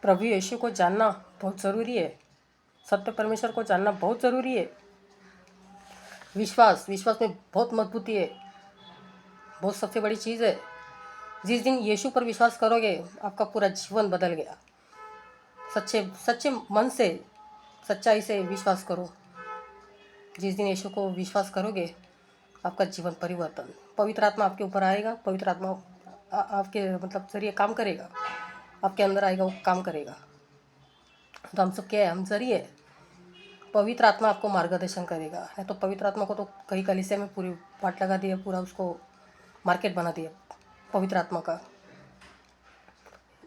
प्रभु यीशु को जानना बहुत ज़रूरी है। सत्य परमेश्वर को जानना बहुत ज़रूरी है। विश्वास में बहुत मजबूती है, बहुत सबसे बड़ी चीज़ है। जिस दिन यीशु पर विश्वास करोगे आपका पूरा जीवन बदल गया। सच्चे सच्चे मन से, सच्चाई से विश्वास करो। जिस दिन यीशु को विश्वास करोगे आपका जीवन परिवर्तन, पवित्र आत्मा आपके ऊपर आएगा। पवित्र आत्मा आपके मतलब जरिए काम करेगा, आपके अंदर आएगा, वो काम करेगा। तो हम सब क्या है, हम जरिए पवित्र आत्मा आपको मार्गदर्शन करेगा। नहीं तो पवित्र आत्मा को तो कई कलीसिया में पूरी वाट लगा दिया, पूरा उसको मार्केट बना दिया पवित्र आत्मा का।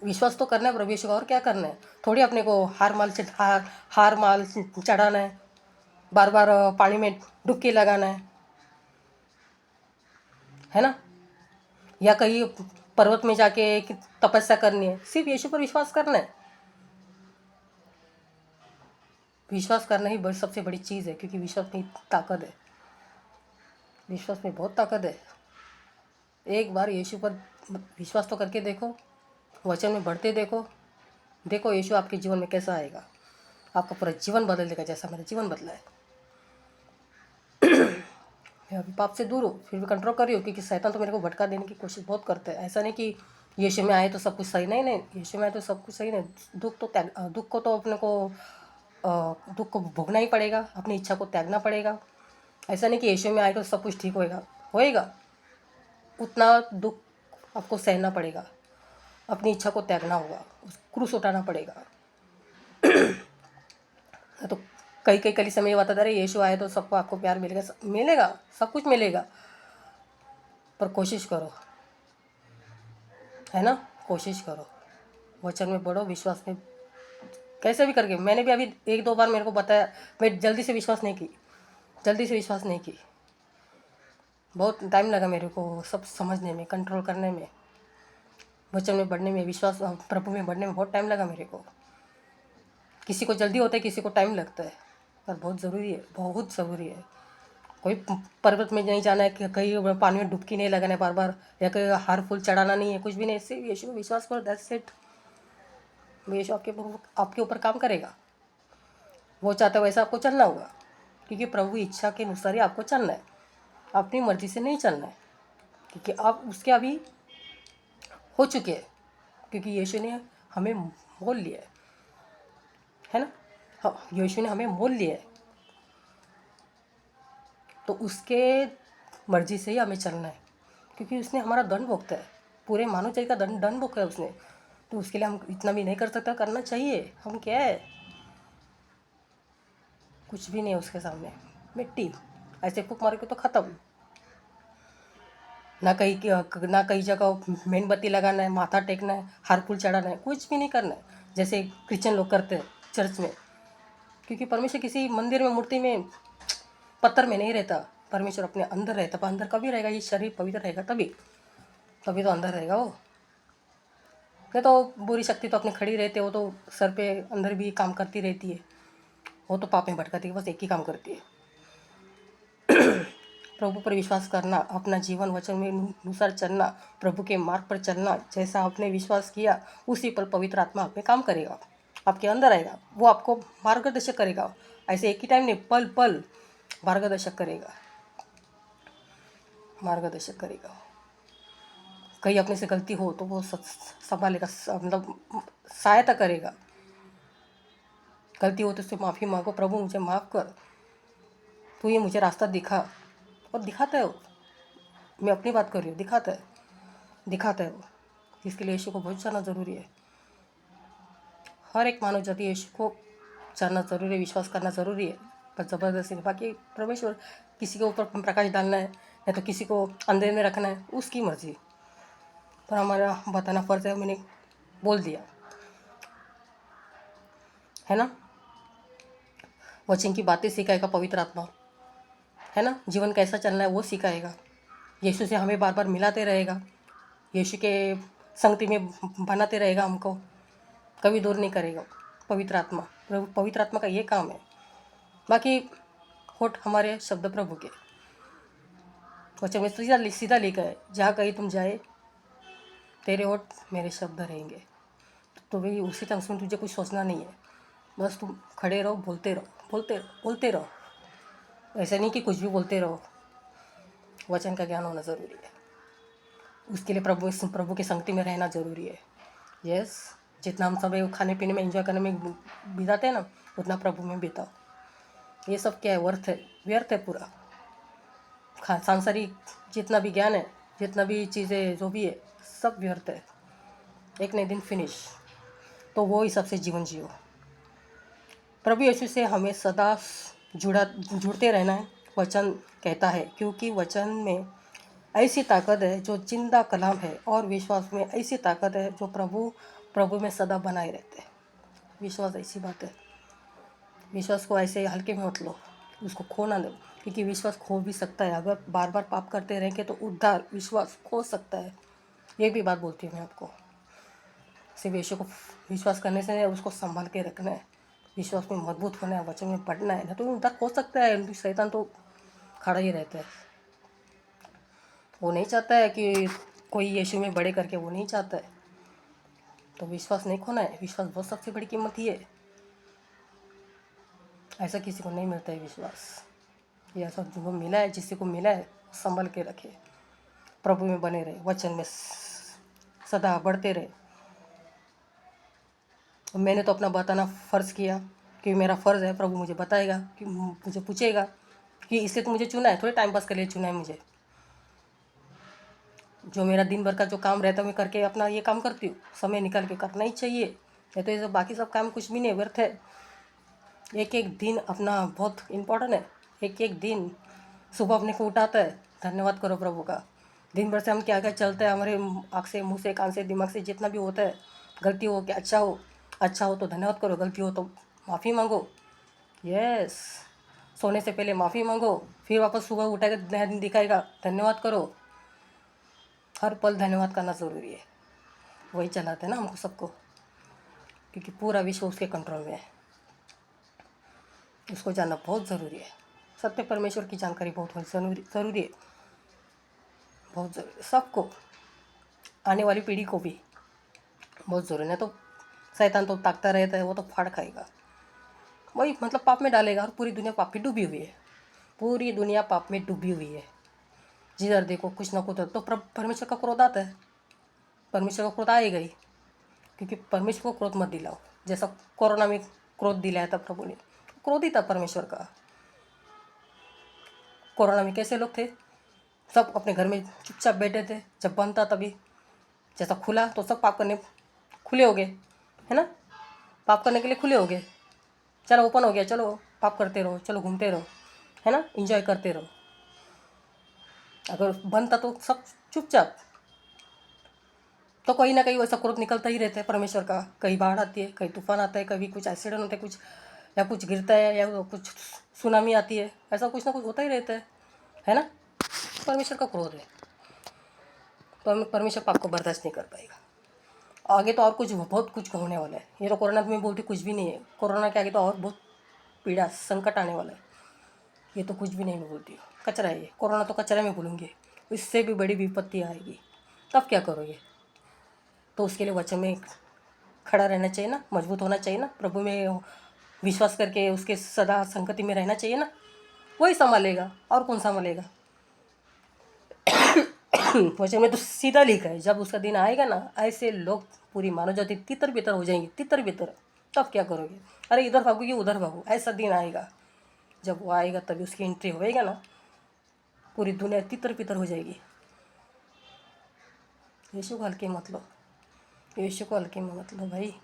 विश्वास तो करना है प्रभु यीशु का, और क्या करना है। थोड़ी अपने को हार माल चढ़ाना है, बार बार पानी में डुबकी लगाना है ना, या कहीं पर्वत में जाके तपस्या करनी है। सिर्फ यीशु पर विश्वास करना है। विश्वास करना ही सबसे बड़ी चीज़ है, क्योंकि विश्वास में ताकत है। विश्वास में बहुत ताकत है। एक बार यीशु पर विश्वास तो करके देखो, वचन में बढ़ते देखो यीशु आपके जीवन में कैसा आएगा। आपका पूरा जीवन बदल देगा, जैसा मेरा जीवन बदला है। मैं अभी पाप से दूर हूँ, फिर भी कंट्रोल कर रही हूँ, क्योंकि शैतान तो मेरे को भटका देने की कोशिश बहुत करता है। ऐसा नहीं कि यीशु में आए तो सब कुछ सही, नहीं, यीशु में आए तो सब कुछ सही नहीं। दुख को तो अपने को दुख को भोगना ही पड़ेगा, अपनी इच्छा को त्यागना पड़ेगा। ऐसा नहीं कि यीशु में आए तो सब कुछ ठीक होएगा। उतना दुख आपको सहना पड़ेगा, अपनी इच्छा को त्यागना होगा, क्रूस उठाना पड़ेगा। तो कई कलीसिया में ये बताता रहे यीशु आए तो सबको आपको प्यार मिलेगा, सब कुछ मिलेगा, पर कोशिश करो, है ना, कोशिश करो, वचन में बढ़ो, विश्वास में कैसे भी करके। मैंने भी अभी एक दो बार मेरे को बताया, मैं जल्दी से विश्वास नहीं की। बहुत टाइम लगा मेरे को सब समझने में, कंट्रोल करने में, वचन में बढ़ने में, विश्वास प्रभु में बढ़ने में बहुत टाइम लगा मेरे को। किसी को जल्दी होता है, किसी को टाइम लगता है, पर बहुत ज़रूरी है, बहुत ज़रूरी है। कोई पर्वत में नहीं जाना है, कि कहीं पानी में डुबकी नहीं लगाना है बार बार, या कहीं हार फूल चढ़ाना नहीं है, कुछ भी नहीं। सिर्फ यीशु को विश्वास करो, दैट्स इट। यीशु आपके ऊपर काम करेगा। वो चाहता है वैसा आपको चलना होगा, क्योंकि प्रभु इच्छा के अनुसार ही आपको चलना है, अपनी मर्जी से नहीं चलना है, क्योंकि आप उसके अभी हो चुके हैं, क्योंकि यीशु ने हमें मोल लिया है ना। हाँ, यीशु ने हमें मोल लिया है, तो उसके मर्जी से ही हमें चलना है, क्योंकि उसने हमारा दंड भोगता है, पूरे मानव जाति का दंड भोगा है उसने। तो उसके लिए हम इतना भी नहीं कर सकता, करना चाहिए। हम क्या है, कुछ भी नहीं है उसके सामने, मिट्टी। ऐसे फूक मारो के तो ख़त्म। ना कहीं जगह मेणबत्ती लगाना है, माथा टेकना है, हार फूल चढ़ाना है, कुछ भी नहीं करना है, जैसे क्रिश्चियन लोग करते हैं चर्च में। क्योंकि परमेश्वर किसी मंदिर में, मूर्ति में, पत्थर में नहीं रहता। परमेश्वर अपने अंदर रहता। पर अंदर कभी रहेगा, ये शरीर पवित्र रहेगा तभी तो अंदर रहेगा वो। नहीं तो बुरी शक्ति तो अपने खड़ी रहती है, वो तो सर पे अंदर भी काम करती रहती है, वो तो पाप में भटकाती है, बस एक ही काम करती है। प्रभु पर विश्वास करना, अपना जीवन वचन में अनुसार चलना, प्रभु के मार्ग पर चलना, जैसा आपने विश्वास किया उसी पर पवित्र आत्मा आप में काम करेगा, आपके अंदर आएगा, वो आपको मार्गदर्शक करेगा। ऐसे एक ही टाइम नहीं, पल पल मार्गदर्शक करेगा। कहीं अपने से गलती हो तो वो संभालेगा, मतलब सहायता करेगा। गलती हो तो उससे माफ़ी मांगो, प्रभु मुझे माफ़ कर, तू ये मुझे रास्ता दिखा, और दिखाता है वो। मैं अपनी बात कर रही हूँ, दिखाता है वो। इसके लिए यीशु को बहुत जानना ज़रूरी है। हर एक मानव जाति यीशु को जानना ज़रूरी है, विश्वास करना ज़रूरी है, पर ज़बरदस्ती नहीं। बाकी परमेश्वर किसी के ऊपर प्रकाश डालना है या तो किसी को अंधेरे में रखना है, उसकी मर्जी, पर हमारा बताना फ़र्ज़ है। मैंने बोल दिया है ना। वचन की बातें सिखाएगा पवित्र आत्मा, है ना। जीवन कैसा चलना है वो सिखाएगा। यीशु से हमें बार बार मिलाते रहेगा, यीशु के संगति में बनाते रहेगा हमको, कभी दूर नहीं करेगा पवित्र आत्मा। पवित्र आत्मा का ये काम है। बाकी होठ हमारे शब्द प्रभु के वचन में सीधा लिखा है, जहाँ कहीं तुम जाए तेरे होठ मेरे शब्द रहेंगे। तो वही उसी टाइम उसमें तुझे कुछ सोचना नहीं है, बस तुम खड़े रहो, बोलते रहो, बोलते रहो, बोलते रहो। ऐसा नहीं कि कुछ भी बोलते रहो। वचन का ज्ञान होना ज़रूरी है, उसके लिए प्रभु की संगति में रहना ज़रूरी है। यस, जितना हम सब खाने पीने में एंजॉय करने में बिताते हैं ना, उतना प्रभु में बिताओ। ये सब क्या है, व्यर्थ है पूरा। सांसारिक जितना भी ज्ञान है, जितना भी चीज़ें जो भी है, सब व्यर्थ है। एक न दिन फिनिश। तो वो हिसाब से जीवन जियो। प्रभु यीशु से हमें सदा जुड़ते रहना है, वचन कहता है, क्योंकि वचन में ऐसी ताकत है जो जिंदा कलाम है, और विश्वास में ऐसी ताकत है जो प्रभु में सदा बनाए रहते हैं। विश्वास ऐसी बात है, विश्वास को ऐसे हल्के में मत लो, उसको खो ना दो, क्योंकि विश्वास खो भी सकता है। अगर बार बार पाप करते रहेंगे तो उद्धार विश्वास खो सकता है। ये भी बात बोलती हूँ मैं आपको। सिर्फ यीशु को विश्वास करने से उसको संभाल के रखना है, विश्वास में मजबूत होना है, वचन में पढ़ना है, ना तो उद्धार हो सकता है। शैतान तो खड़ा ही रहता है, वो नहीं चाहता है कि कोई यीशु में बड़े करके, वो नहीं चाहता है। तो विश्वास नहीं खोना है, विश्वास बहुत सबसे बड़ी कीमत ही है। ऐसा किसी को नहीं मिलता है विश्वास। ये ऐसा जो मिला है, जिससे को मिला है, संभल के रखे, प्रभु में बने रहे, वचन में सदा बढ़ते रहे। मैंने तो अपना बताना फ़र्ज़ किया, कि मेरा फ़र्ज़ है। प्रभु मुझे बताएगा, कि मुझे पूछेगा कि इसलिए तो मुझे चुना है, थोड़े टाइम पास के लिए चुना है मुझे। जो मेरा दिन भर का जो काम रहता है, मैं करके अपना ये काम करती हूँ, समय निकाल के करना ही चाहिए। नहीं तो ये सब बाकी सब काम कुछ भी नहीं, व्यर्थ है। एक एक दिन अपना बहुत इम्पोर्टेंट है। एक एक दिन सुबह अपने को उठाता है, धन्यवाद करो प्रभु का। दिन भर से हम क्या क्या चलता है, हमारे आँख से, मुँह से, कान से, दिमाग से जितना भी होता है, गलती हो कि अच्छा हो तो धन्यवाद करो, गलती हो तो माफ़ी मांगो। यस, सोने से पहले माफ़ी मांगो, फिर वापस सुबह उठाएगा, नया दिन दिखाएगा, धन्यवाद करो। हर पल धन्यवाद करना ज़रूरी है। वही चलाते हैं ना हमको सबको, क्योंकि पूरा विश्व उसके कंट्रोल में है। उसको जानना बहुत ज़रूरी है। सत्य परमेश्वर की जानकारी बहुत ज़रूरी है, बहुत ज़रूरी है सबको, आने वाली पीढ़ी को भी बहुत ज़रूरी है। तो शैतान तो ताकता रहता है, वो तो फाड़ खाएगा, वही मतलब पाप में डालेगा। और पूरी दुनिया पाप में डूबी हुई है, पूरी दुनिया पाप में डूबी हुई है। जिधर देखो कुछ ना कुछ तो परमेश्वर का क्रोध आता है। परमेश्वर का क्रोध आएगा ही, क्योंकि परमेश्वर को क्रोध मत दिलाओ। जैसा कोरोना में क्रोध दिलाया था प्रभु ने, क्रोध ही था परमेश्वर का। कोरोना में कैसे लोग थे, सब अपने घर में चुपचाप बैठे थे। जब बंद था तभी, जैसा खुला तो सब पाप करने खुले हो गए, है ना। पाप करने के लिए खुले हो गए, चलो ओपन हो गया, चलो पाप करते रहो, चलो घूमते रहो, है ना, इंजॉय करते रहो। अगर बंद था तो सब चुपचाप। तो कहीं ना कहीं वैसा क्रोध निकलता ही रहता है परमेश्वर का। कहीं बाढ़ आती है, कहीं तूफान आता है, कभी कुछ एक्सीडेंट होता है, कुछ या कुछ गिरता है, या कुछ सुनामी आती है, ऐसा कुछ ना कुछ होता ही रहता है ना। परमेश्वर का क्रोध है, तो परमेश्वर पाप को बर्दाश्त नहीं कर पाएगा। आगे तो और कुछ बहुत कुछ होने वाला है। ये तो कोरोना में बोलती कुछ भी नहीं है, कोरोना के आगे तो और बहुत पीड़ा संकट आने वाला है। ये तो कुछ भी नहीं मैं बोलती हूँ, कचरा है ये। कोरोना तो कचरा में बोलूँगी, इससे भी बड़ी विपत्ति आएगी, तब क्या करोगे। तो उसके लिए वचन में खड़ा रहना चाहिए ना, मजबूत होना चाहिए ना, प्रभु में विश्वास करके उसके सदा संगति में रहना चाहिए ना। वही संभालेगा, और कौन संभालेगा। वचन में तो सीधा लिखा है, जब उसका दिन आएगा ना, ऐसे लोग पूरी मानव जाति तितर बितर हो जाएंगे, तितर बितर। तब क्या करोगे, अरे इधर भागोगे उधर भागो, ऐसा दिन आएगा। जब वो आएगा तभी उसकी एंट्री होएगा ना, पूरी दुनिया तितर बितर हो जाएगी। यीशु को हल्के मत लो, यीशु को हल्के में मत लो भाई।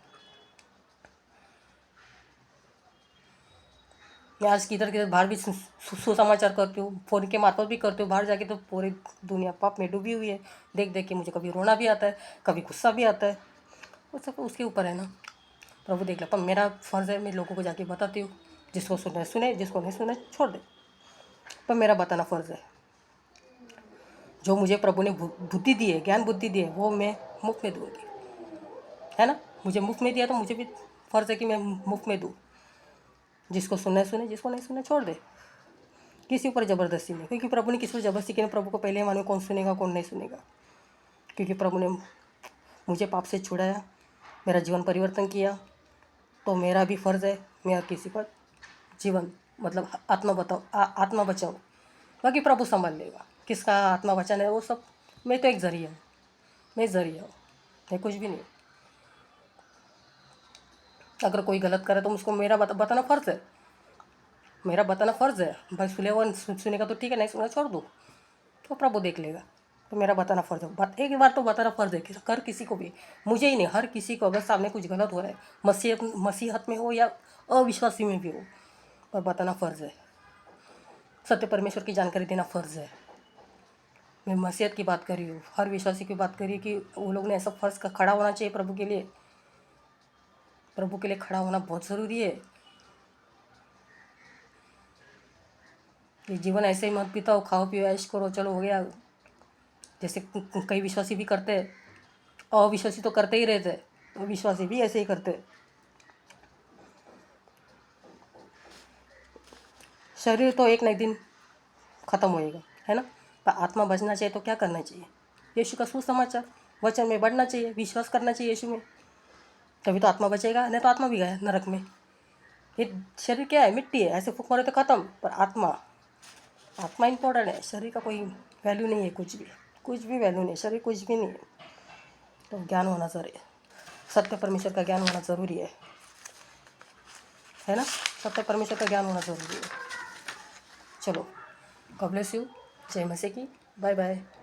मैं आज किधर किधर बाहर भी सुसमाचार करती हूँ, फ़ोन के मार्फत भी करती हूँ। बाहर जाके तो पूरी दुनिया पाप में डूबी हुई है। देख देख के मुझे कभी रोना भी आता है, कभी गुस्सा भी आता है। वो सब उसके ऊपर है ना, प्रभु देख ला। पर मेरा फ़र्ज़ है, मैं लोगों को जाके बताती हूँ। जिसको सुने सुने, जिसको नहीं सुने छोड़ दे, पर मेरा बताना फ़र्ज़ है। जो मुझे प्रभु ने बुद्धि दी है, ज्ञान बुद्धि दी है, वो मैं मुफ्त में दूँगी, है ना। मुझे मुफ्त में दिया तो मुझे भी फ़र्ज़ है कि मैं मुफ्त में दूँ। जिसको सुने सुने, जिसको नहीं सुने छोड़ दे। किसी ऊपर ज़बरदस्ती नहीं, क्योंकि प्रभु ने किसी पर ज़बरदस्ती की। प्रभु को पहले मालूम कौन सुनेगा कौन नहीं सुनेगा। क्योंकि प्रभु ने मुझे पाप से छुड़ाया, मेरा जीवन परिवर्तन किया, तो मेरा भी फ़र्ज़ है मैं हर किसी का जीवन मतलब आत्मा बचाऊँ। बाकी प्रभु संभाल लेगा, किसका आत्मा बचाना है वो सब। मैं तो एक ज़रिया हूँ, मैं ज़रिया हूँ, मैं कुछ भी नहीं। अगर कोई गलत करे तो उसको मेरा बताना फ़र्ज़ है, मेरा बताना फ़र्ज़ है। भाई सुनेगा तो ठीक है, नहीं सुना छोड़ दो, तो प्रभु देख लेगा। तो मेरा बताना फ़र्ज़ है, एक बार तो बताना फ़र्ज़ है कि हर किसी को भी, मुझे ही नहीं हर किसी को, अगर सामने कुछ गलत हो रहा है, मसीहत में हो या अविश्वासी में भी हो, पर बताना फ़र्ज़ है। सत्य परमेश्वर की जानकारी देना फ़र्ज़ है। मैं मसीहत की बात कर रही हूँ, हर विश्वासी की बात कर रही हूँ कि वो लोग ने ऐसा फ़र्ज़ का खड़ा होना चाहिए प्रभु के लिए। प्रभु के लिए खड़ा होना बहुत ज़रूरी है। ये जीवन ऐसे ही मत बिताओ, खाओ पियो ऐश करो चलो हो गया, जैसे कई विश्वासी भी करते हैं। अविश्वासी तो करते ही रहते हैं, तो विश्वासी भी ऐसे ही करते हैं। शरीर तो एक न एक दिन ख़त्म होएगा, है ना। पर आत्मा बचना चाहिए तो क्या करना चाहिए? यीशु का सुसमाचार वचन में बढ़ना चाहिए, विश्वास करना चाहिए यीशु में, तभी तो आत्मा बचेगा। नहीं तो आत्मा भी गया नरक में। ये शरीर क्या है? मिट्टी है, ऐसे फूक मारे तो ख़त्म। पर आत्मा, आत्मा इंपॉर्टेंट है। शरीर का कोई वैल्यू नहीं है, कुछ भी वैल्यू नहीं, शरीर कुछ भी नहीं है। तो ज्ञान होना ज़रूरी है, सत्य परमेश्वर का ज्ञान होना ज़रूरी है ना। सत्य परमेश्वर का ज्ञान होना ज़रूरी है। चलो, गॉड ब्लेस यू। जय मसीह की। Bye bye.